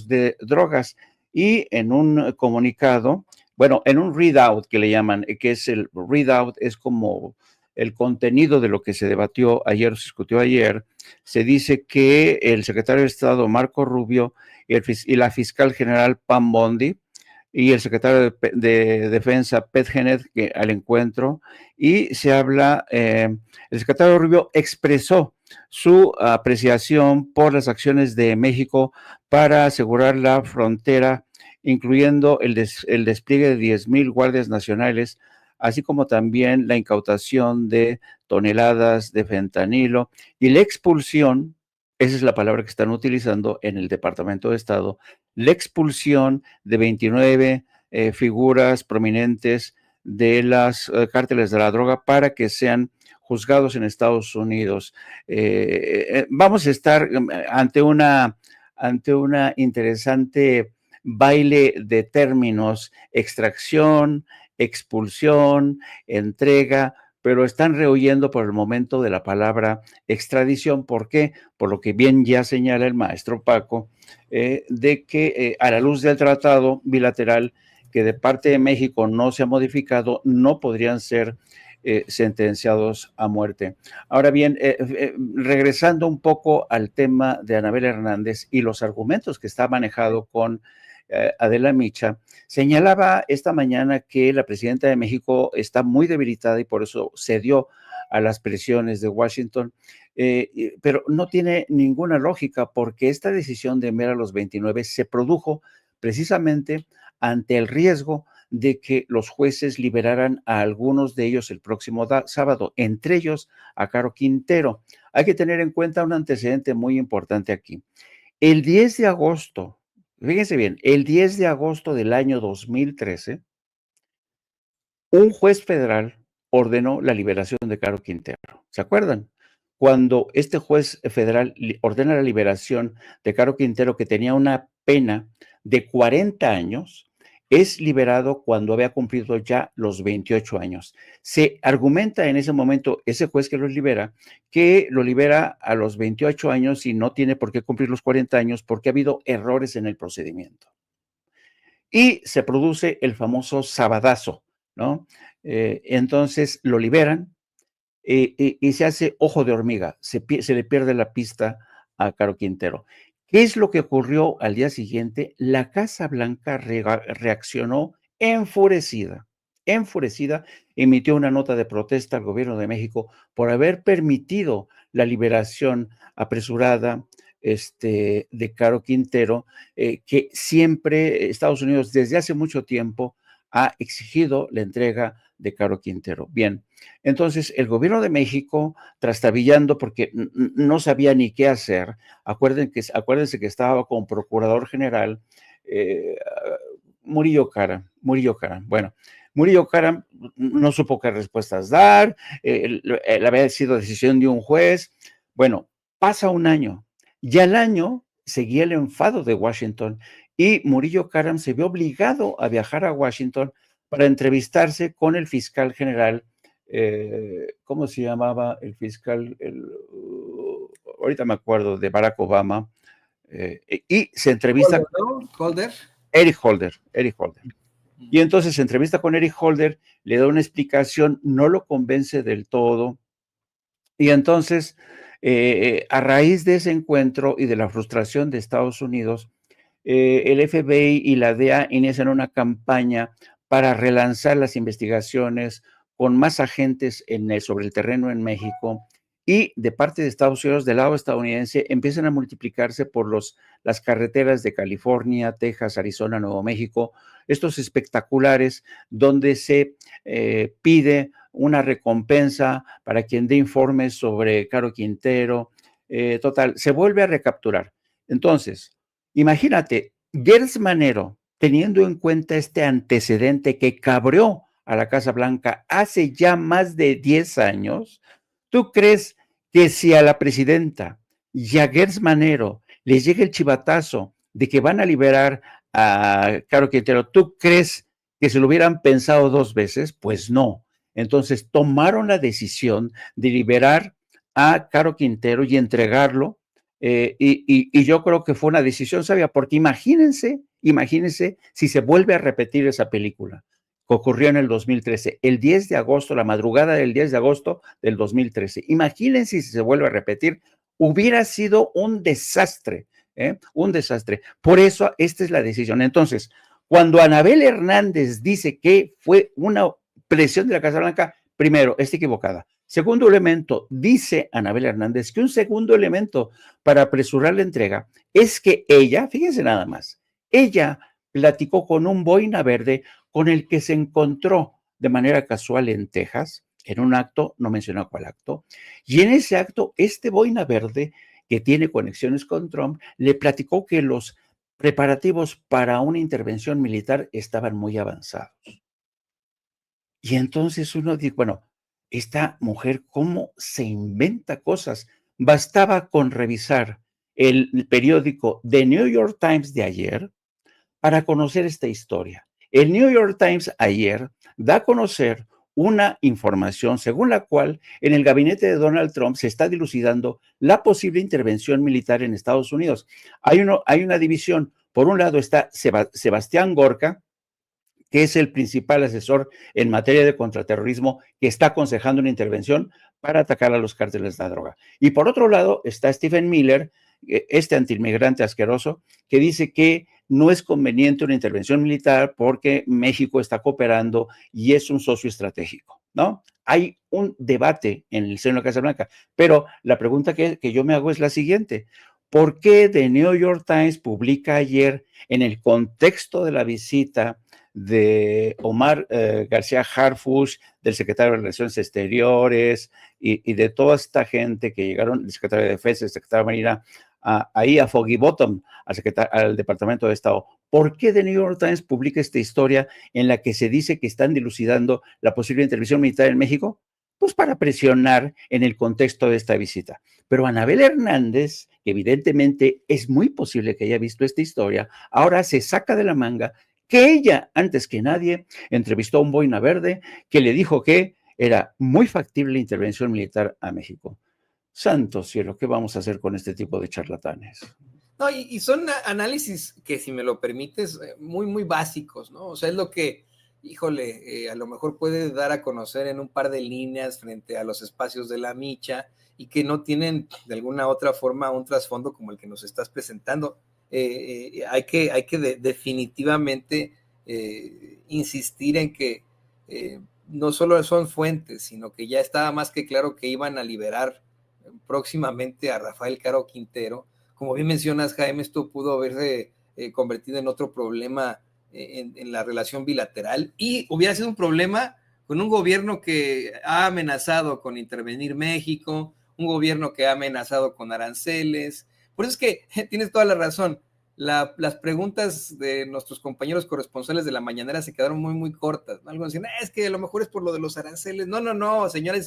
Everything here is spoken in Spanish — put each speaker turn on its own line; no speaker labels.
de drogas. Y en un comunicado, bueno, en un readout que le llaman, que es el readout, es como el contenido de lo que se debatió ayer, se discutió ayer, se dice que el secretario de Estado Marco Rubio y la fiscal general Pam Bondi y el secretario de Defensa Pete Hegseth que al encuentro, y se habla, el secretario Rubio expresó su apreciación por las acciones de México para asegurar la frontera, incluyendo el despliegue de 10,000 guardias nacionales, así como también la incautación de toneladas de fentanilo y la expulsión, esa es la palabra que están utilizando en el Departamento de Estado, la expulsión de 29 figuras prominentes de las cárteles de la droga para que sean juzgados en Estados Unidos. Vamos a estar ante una interesante baile de términos: extracción, expulsión, entrega, pero están rehuyendo por el momento de la palabra extradición. ¿Por qué? Por lo que bien ya señala el maestro Paco, de que a la luz del tratado bilateral que de parte de México no se ha modificado, no podrían ser sentenciados a muerte. Ahora bien, regresando un poco al tema de Anabel Hernández y los argumentos que está manejado con Adela Micha, señalaba esta mañana que la presidenta de México está muy debilitada y por eso cedió a las presiones de Washington, pero no tiene ninguna lógica, porque esta decisión de enviar a los 29 se produjo precisamente ante el riesgo de que los jueces liberaran a algunos de ellos el próximo sábado, entre ellos a Caro Quintero. Hay que tener en cuenta un antecedente muy importante aquí. El 10 de agosto, fíjense bien, el 10 de agosto del año 2013, un juez federal ordenó la liberación de Caro Quintero. ¿Se acuerdan? Cuando este juez federal ordena la liberación de Caro Quintero, que tenía una pena de 40 años, es liberado cuando había cumplido ya los 28 años. Se argumenta en ese momento, ese juez que lo libera a los 28 años y no tiene por qué cumplir los 40 años porque ha habido errores en el procedimiento. Y se produce el famoso sabadazo, ¿no? Entonces lo liberan y se hace ojo de hormiga, se le pierde la pista a Caro Quintero. ¿Qué es lo que ocurrió al día siguiente? La Casa Blanca reaccionó enfurecida, emitió una nota de protesta al gobierno de México por haber permitido la liberación apresurada de Caro Quintero, que siempre Estados Unidos desde hace mucho tiempo ha exigido la entrega de Caro Quintero. Bien, entonces el gobierno de México, trastabillando porque no sabía ni qué hacer, acuérdense que estaba como procurador general Murillo Karam. Bueno, Murillo Karam no supo qué respuestas dar, había sido decisión de un juez. Bueno, pasa un año, y al año seguía el enfado de Washington y Murillo Karam se vio obligado a viajar a Washington para entrevistarse con el fiscal general, ¿cómo se llamaba el fiscal? Ahorita me acuerdo, de Barack Obama, y se entrevista
Holder, ¿no? Holder.
Eric Holder. Y entonces se entrevista con Eric Holder, le da una explicación, no lo convence del todo, y entonces, a raíz de ese encuentro y de la frustración de Estados Unidos, el FBI y la DEA inician una campaña para relanzar las investigaciones con más agentes sobre el terreno en México, y de parte de Estados Unidos, del lado estadounidense, empiezan a multiplicarse por las carreteras de California, Texas, Arizona, Nuevo México, estos espectaculares donde se pide una recompensa para quien dé informes sobre Caro Quintero. Total, se vuelve a recapturar. Entonces, imagínate, Gers Manero, teniendo en cuenta este antecedente que cabreó a la Casa Blanca hace ya más de 10 años, ¿tú crees que si a la presidenta y a Gers Manero les llega el chivatazo de que van a liberar a Caro Quintero, tú crees que se lo hubieran pensado dos veces? Pues no. Entonces tomaron la decisión de liberar a Caro Quintero y entregarlo y yo creo que fue una decisión sabia, porque imagínense si se vuelve a repetir esa película que ocurrió en el 2013, el 10 de agosto, la madrugada del 10 de agosto del 2013. Imagínense si se vuelve a repetir, hubiera sido un desastre, ¿eh? Un desastre. Por eso, esta es la decisión. Entonces, cuando Anabel Hernández dice que fue una presión de la Casa Blanca, primero, está equivocada. Segundo elemento, dice Anabel Hernández que un segundo elemento para apresurar la entrega es que ella, fíjense nada más, ella platicó con un boina verde con el que se encontró de manera casual en Texas, en un acto, no mencionó cuál acto, y en ese acto, este boina verde, que tiene conexiones con Trump, le platicó que los preparativos para una intervención militar estaban muy avanzados. Y entonces uno dice, bueno, esta mujer, ¿cómo se inventa cosas? Bastaba con revisar el periódico The New York Times de ayer para conocer esta historia. El New York Times ayer da a conocer una información según la cual en el gabinete de Donald Trump se está dilucidando la posible intervención militar en Estados Unidos. Hay una división. Por un lado está Sebastián Gorka, que es el principal asesor en materia de contraterrorismo, que está aconsejando una intervención para atacar a los cárteles de la droga. Y por otro lado está Stephen Miller, este antiinmigrante asqueroso, que dice que no es conveniente una intervención militar porque México está cooperando y es un socio estratégico, ¿no? Hay un debate en el seno de la Casa Blanca, pero la pregunta que yo me hago es la siguiente. ¿Por qué The New York Times publica ayer, en el contexto de la visita de Omar García Harfuch, del secretario de Relaciones Exteriores y de toda esta gente que llegaron, el secretario de Defensa, el secretario de Marina, ahí a Foggy Bottom, al Departamento de Estado? ¿Por qué The New York Times publica esta historia en la que se dice que están dilucidando la posible intervención militar en México? Pues para presionar en el contexto de esta visita. Pero Anabel Hernández, que evidentemente es muy posible que haya visto esta historia, ahora se saca de la manga que ella, antes que nadie, entrevistó a un boina verde que le dijo que era muy factible la intervención militar a México. Santo cielo, ¿qué vamos a hacer con este tipo de charlatanes?
No, y son análisis que, si me lo permites, muy, muy básicos, ¿no? O sea, es lo que, híjole, a lo mejor puede dar a conocer en un par de líneas frente a los espacios de la micha y que no tienen de alguna otra forma un trasfondo como el que nos estás presentando. Hay que definitivamente insistir en que no solo son fuentes, sino que ya estaba más que claro que iban a liberar próximamente a Rafael Caro Quintero. Como bien mencionas, Jaime, esto pudo haberse convertido en otro problema en la relación bilateral y hubiera sido un problema con un gobierno que ha amenazado con intervenir México, un gobierno que ha amenazado con aranceles. Por eso es que tienes toda la razón. Las preguntas de nuestros compañeros corresponsales de la mañanera se quedaron muy, muy cortas, ¿no? Algo decían, es que a lo mejor es por lo de los aranceles. No, no, no, señores,